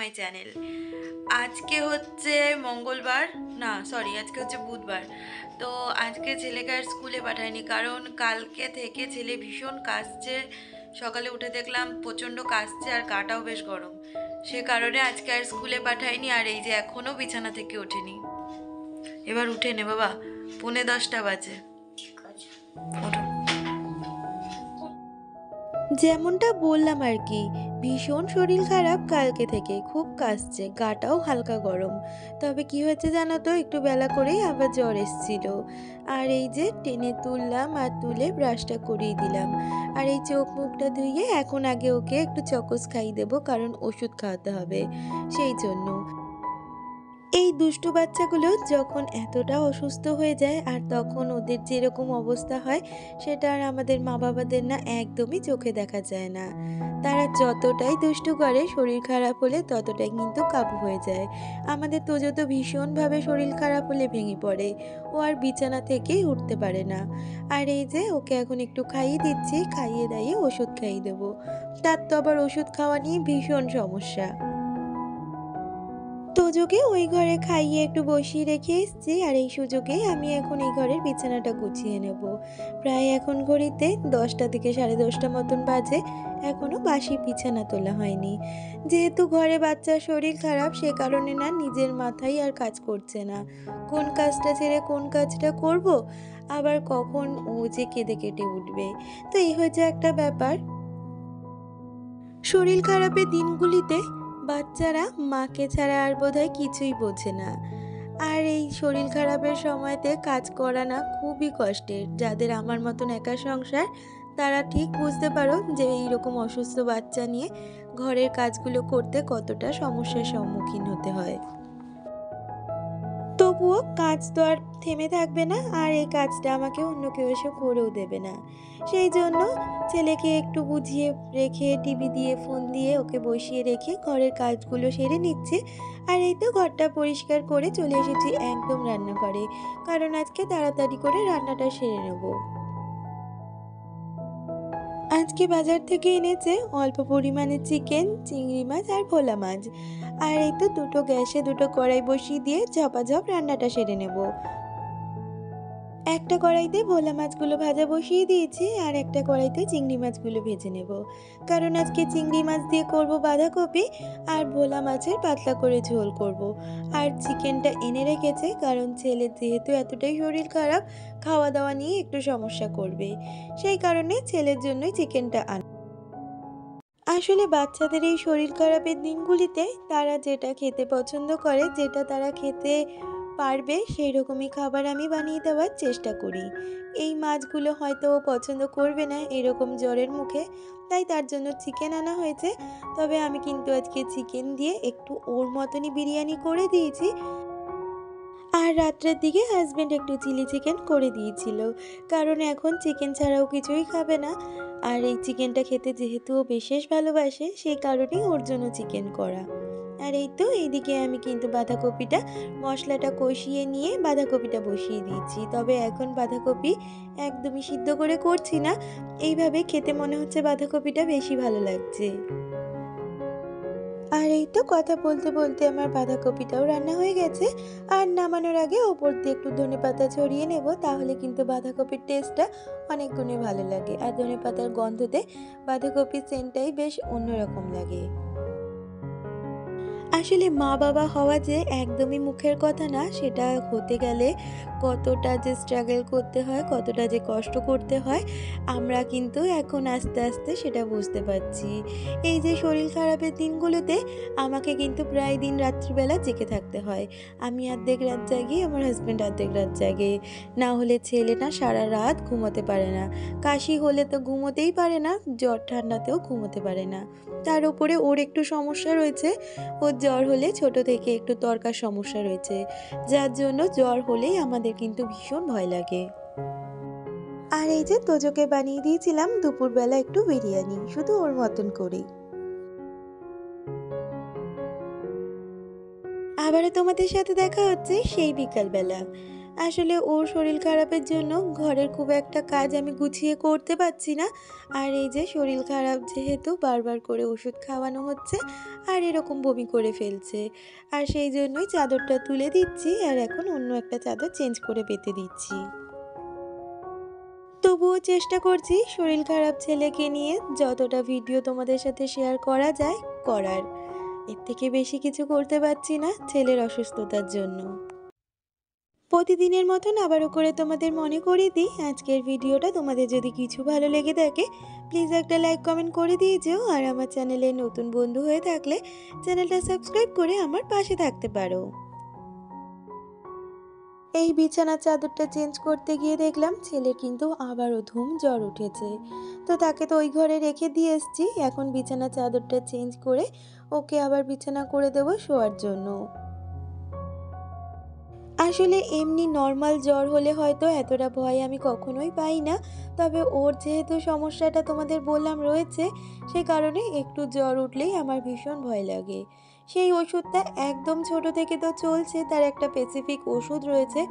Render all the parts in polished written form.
My channel. আজকে হচ্ছে মঙ্গলবার, না সরি, আজকে হচ্ছে বুধবার। তো আজকে ছেলেকে আর স্কুলে পাঠাইনি, কারণ কালকে থেকে ছেলে ভীষণ কাশছে। সকালে উঠে দেখলাম প্রচণ্ড কাশছে আর গাটাও বেশ গরম। সে কারণে আজকে আর স্কুলে পাঠাইনি। আর এই যে এখনও বিছানা থেকে ওঠেনি। এবার উঠে নে বাবা, 9:45 বাজে। ওঠো। যেমনটা বললাম আর কি, ভীষণ শরীর খারাপ কালকে থেকে, খুব কাশছে, গাটাও হালকা গরম। তবে কি হয়েছে জানো তো, একটু বেলা করেই আবার জ্বর এসেছিল। আর এই যে টেনে তুললাম আর তুলে ব্রাশটা করিয়ে দিলাম। আর এই চোখ মুখটা ধুইয়ে এখন আগে ওকে একটু চকোস খাইয়ে দেবো, কারণ ওষুধ খাওয়াতে হবে সেই জন্য। এই দুষ্টু বাচ্চাগুলো যখন এতটা অসুস্থ হয়ে যায় আর তখন ওদের যেরকম অবস্থা হয়, সেটা আর আমাদের মা বাবাদের না একদমই চোখে দেখা যায় না। তারা যতটাই দুষ্টু করে, শরীর খারাপ হলে ততটাই কিন্তু কাবু হয়ে যায়। আমাদের তোজো তো ভীষণভাবে শরীর খারাপ হলে ভেঙে পড়ে, ও আর বিছানা থেকেই উঠতে পারে না। আর এই যে ওকে এখন একটু খাইয়ে দিচ্ছি, খাইয়ে দাইয়ে ওষুধ খাইয়ে দেবো। তার তো আবার ওষুধ খাওয়া নিয়ে ভীষণ সমস্যা। তোজোকে ওই ঘরে খাইয়ে একটু বসিয়ে রেখে এসেছি, আর এই সুযোগে আমি এখন এই ঘরের বিছানাটা গুছিয়ে নেব। প্রায় এখন ঘড়িতে 10টা থেকে 10:30 মতন বাজে, এখনও বাসি বিছানা তোলা হয়নি। যেহেতু ঘরে বাচ্চার শরীর খারাপ, সে কারণে না নিজের মাথায় আর কাজ করছে না, কোন কাজটা ছেড়ে কোন কাজটা করব, আবার কখন ও যে কেঁদে কেটে উঠবে। তো এই হয়েছে একটা ব্যাপার। শরীর খারাপের দিনগুলিতে বাচ্চারা মাকে ছাড়া আর বোধহয় কিছুই বোঝে না। আর এই শরীর খারাপের সময়তে কাজ করা না খুবই কষ্টের। যাদের আমার মতন একা সংসার, তারা ঠিক বুঝতে পারো যে এইরকম অসুস্থ বাচ্চা নিয়ে ঘরের কাজগুলো করতে কতটা সমস্যার সম্মুখীন হতে হয়। তবুও কাজ তো আর থেমে থাকবে না, আর এই কাজটা আমাকে অন্য কেউ এসে করেও দেবে না। সেই জন্য ছেলেকে একটু বুঝিয়ে রেখে, টিভি দিয়ে ফোন দিয়ে ওকে বসিয়ে রেখে ঘরের কাজগুলো সেরে নিচ্ছি। আর এই তো ঘরটা পরিষ্কার করে চলে এসেছি একদম রান্নাঘরে, কারণ আজকে তাড়াতাড়ি করে রান্নাটা সেরে নেব। আজকে বাজার থেকে এনেছে অল্প পরিমাণে চিকেন, চিংড়ি মাছ আর ভোলা মাছ। আর এই তো দুটো গ্যাসে দুটো কড়াই বসিয়ে দিয়ে ঝপাঝপ রান্নাটা সেরে নেব। একটা কড়াইতে ভোলা মাছগুলো ভাজা বসিয়ে দিয়েছি, আর একটা কড়াইতে চিংড়ি মাছগুলো ভেজে নেব। কারণ আজকে চিংড়ি মাছ দিয়ে করব বাঁধাকপি, আর ভোলা মাছের পাতলা করে ঝোল করব। আর চিকেনটা এনে রেখেছে, কারণ ছেলের যেহেতু এতটাই শরীর খারাপ, খাওয়া দাওয়া নিয়ে একটু সমস্যা করবে, সেই কারণে ছেলের জন্যই চিকেনটা আনা। আসলে বাচ্চাদের এই শরীর খারাপের দিনগুলিতে তারা যেটা খেতে পছন্দ করে, যেটা তারা খেতে পারবে, সেই রকমই খাবার আমি বানিয়ে দেওয়ার চেষ্টা করি। এই মাছগুলো হয়তো ও পছন্দ করবে না এরকম জ্বরের মুখে, তাই তার জন্য চিকেন আনা হয়েছে। তবে আমি কিন্তু আজকে চিকেন দিয়ে একটু ওর মতনই বিরিয়ানি করে দিয়েছি। আর রাত্রের দিকে হাজবেন্ড একটু চিলি চিকেন করে দিয়েছিল, কারণ এখন চিকেন ছাড়াও কিছুই খাবে না। আর এই চিকেনটা খেতে যেহেতু ও বিশেষ ভালোবাসে, সেই কারণেই ওর জন্য চিকেন করা। আর এই তো এইদিকে আমি কিন্তু বাঁধাকপিটা মশলাটা কষিয়ে নিয়ে বাঁধাকপিটা বসিয়ে দিয়েছি। তবে এখন বাঁধাকপি একদমই সিদ্ধ করে করছি না, এইভাবে খেতে মনে হচ্ছে বাঁধাকপিটা বেশি ভালো লাগছে। আর এই তো কথা বলতে বলতে আমার বাঁধাকপিটাও রান্না হয়ে গেছে। আর নামানোর আগে ওপর দিয়ে একটু ধনেপাতা ছড়িয়ে নেব, তাহলে কিন্তু বাঁধাকপির টেস্টটা অনেক গুণে ভালো লাগে। আর ধনেপাতার গন্ধতে বাঁধাকপির সেন্টটাই বেশ অন্যরকম লাগে। আসলে মা বাবা হওয়া যে একদমই মুখের কথা না, সেটা হতে গেলে কতটা যে স্ট্রাগল করতে হয়, কতটা যে কষ্ট করতে হয়, আমরা কিন্তু এখন আস্তে আস্তে সেটা বুঝতে পারছি। এই যে শরীর খারাপের দিনগুলোতে আমাকে কিন্তু প্রায় দিন রাত্রিবেলা জেগে থাকতে হয়। আমি অর্ধেক রাত জাগি, আমার হাজব্যান্ড অর্ধেক রাত জাগে। না হলে ছেলে না সারা রাত ঘুমোতে পারে না। কাশি হলে তো ঘুমোতেই পারে না, জ্বর ঠান্ডাতেও ঘুমোতে পারে না। তার উপরে ওর একটু সমস্যা রয়েছে, ওর জ্বর হলে ছোট থেকে একটু তর্কার সমস্যা রয়েছে, যার জন্য জ্বর হলেই আমাদের কিন্তু ভীষণ ভয় লাগে। আর এই যে তোজোকে বানিয়ে দিয়েছিলাম দুপুরবেলা একটু বিরিয়ানি, শুধু ওর মতন করেই। আবারও তোমাদের সাথে দেখা হচ্ছে সেই বিকালবেলা। আসলে ওর শরীর খারাপের জন্য ঘরের খুব একটা কাজ আমি গুছিয়ে করতে পারছি না। আর এই যে শরীর খারাপ যেহেতু বারবার করে ওষুধ খাওয়ানো হচ্ছে আর এরকম বমি করে ফেলছে। আর সেই জন্যই চাদরটা তুলে দিচ্ছি আর এখন অন্য একটা চাদর চেঞ্জ করে পেতে দিচ্ছি। তবুও চেষ্টা করছি শরীর খারাপ ছেলেকে নিয়ে যতটা ভিডিও তোমাদের সাথে শেয়ার করা যায় করার। এর থেকে বেশি কিছু করতে পারছি না ছেলের অসুস্থতার জন্য। প্রতিদিনের মতন আবারও করে তোমাদের মনে করিয়ে দিই, আজকের ভিডিওটা তোমাদের যদি কিছু ভালো লেগে থাকে প্লিজ একটা লাইক কমেন্ট করে দিয়ে যেও। আর আমার চ্যানেলে নতুন বন্ধু হয়ে থাকলে চ্যানেলটা সাবস্ক্রাইব করে আমার পাশে থাকতে পারো। এই বিছানার চাদরটা চেঞ্জ করতে গিয়ে দেখলাম ছেলের কিন্তু আবারও জ্বর উঠেছে। তো তাকে তো ওই ঘরে রেখে দিয়ে এসছি, এখন বিছানার চাদরটা চেঞ্জ করে ওকে আবার বিছানা করে দেবো শোয়ার জন্য। আসলে এমনি নর্মাল জ্বর হলে হয়তো এতটা ভয় আমি কখনোই পাই না। তবে ওর যেহেতু সমস্যাটা তোমাদের বললাম রয়েছে, সে কারণে একটু জ্বর উঠলেই আমার ভীষণ ভয় লাগে। সেই ওষুধটা একদম ছোট থেকে তো চলছে, তার একটা স্পেসিফিক ওষুধ রয়েছে।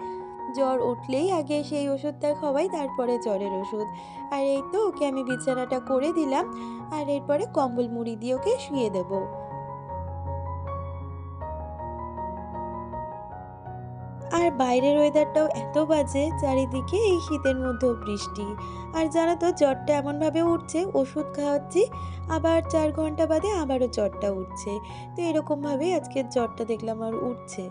জ্বর উঠলেই আগে সেই ওষুধটা খাওয়াই, তারপরে জ্বরের ওষুধ। আর এই তো ওকে আমি বিছানাটা করে দিলাম আর এরপরে কম্বল মুড়ি দিয়ে ওকে শুইয়ে দেবো। আর বাইরের ওয়েদারটাও এত বাজে, চারিদিকে এই শীতের মধ্যেও বৃষ্টি। আর জানো তো জ্বরটা এমনভাবে উঠছে, ওষুধ খাওয়াচ্ছি আবার 4 ঘন্টা বাদে আবারও জ্বরটা উঠছে। তো এরকমভাবেই আজকের জ্বরটা দেখলাম আর উঠছে।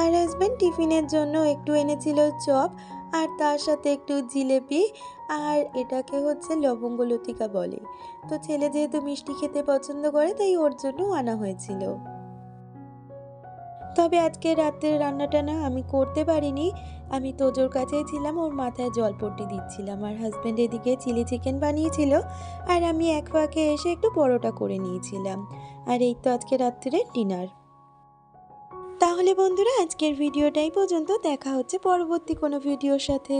আর হাজব্যান্ড টিফিনের জন্য একটু এনেছিল চপ আর তার সাথে একটু জিলেপি। আর এটাকে হচ্ছে লবঙ্গ লতিকা বলে। তো ছেলে যেহেতু মিষ্টি খেতে পছন্দ করে তাই ওর জন্য আনা হয়েছিল। তবে আজকে রাতের রান্নাটা না আমি করতে পারিনি। আমি তোজোর কাছেই ছিলাম, ওর মাথায় জলপট্টি দিচ্ছিলাম। আর হাজব্যান্ড এদিকে চিলি চিকেন বানিয়েছিল আর আমি এক ফাঁকে এসে একটু পরোটা করে নিয়েছিলাম। আর এই তো আজকে রাত্রের ডিনার। তাহলে বন্ধুরা আজকের ভিডিওটাই পর্যন্ত, দেখা হচ্ছে পরবর্তী কোনো ভিডিওর সাথে।